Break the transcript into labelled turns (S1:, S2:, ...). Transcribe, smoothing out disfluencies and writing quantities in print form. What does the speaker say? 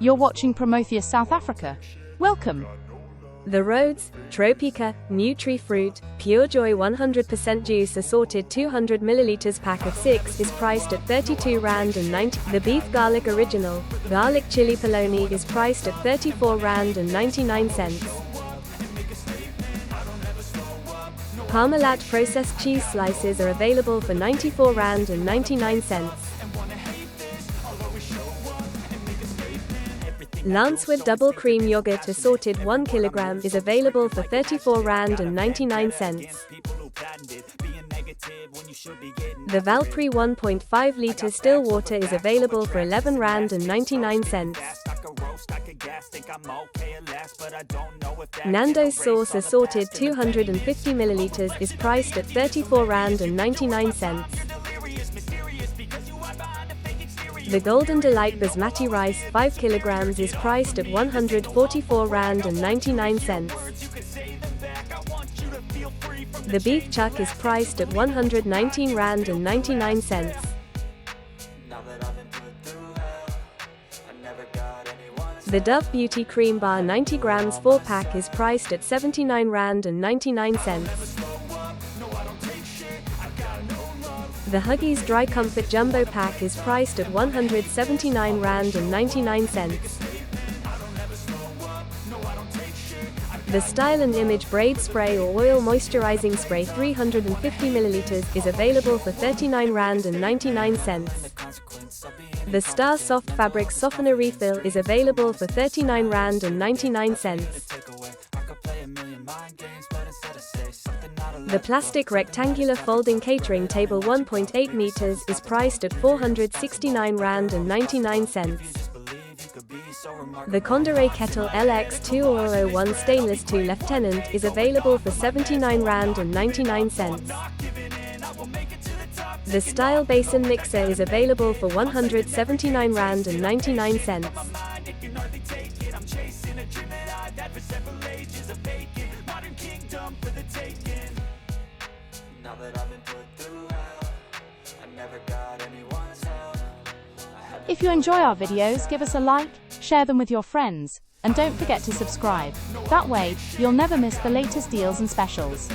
S1: You're watching Prometheus South Africa. Welcome.
S2: The Rhodes Tropica Nutri-Fruit Pure Joy 100% juice assorted 200 ml pack of 6 is priced at R32.90. The Beef Garlic Original Garlic Chili Polony is priced at R34.99. Parmalat processed cheese slices are available for R94.99. Lancewood Double Cream Yogurt assorted 1 kg is available for R34.99. The Valpri 1.5 litre still water is available for R11.99. Nando's sauce assorted 250 ml is priced at R34.99. The Golden Delight Basmati rice 5 kg is priced at R144.99. The beef chuck is priced at R119.99. The Dove Beauty Cream Bar 90 grams 4-pack is priced at R79.99. The Huggies Dry Comfort Jumbo Pack is priced at R179.99. The Style & Image Braid Spray or Oil Moisturizing Spray 350 ml is available for R39.99. The Star Soft Fabric Softener Refill is available for R39.99. The Plastic Rectangular Folding Catering Table 1.8 meters is priced at R469.99. The Condoré Kettle LX2001 Stainless 2 Lieutenant is available for R79.99. The Style Basin Mixer is available for R179.99.
S1: If you enjoy our videos, give us a like, share them with your friends, and don't forget to subscribe. That way, you'll never miss the latest deals and specials.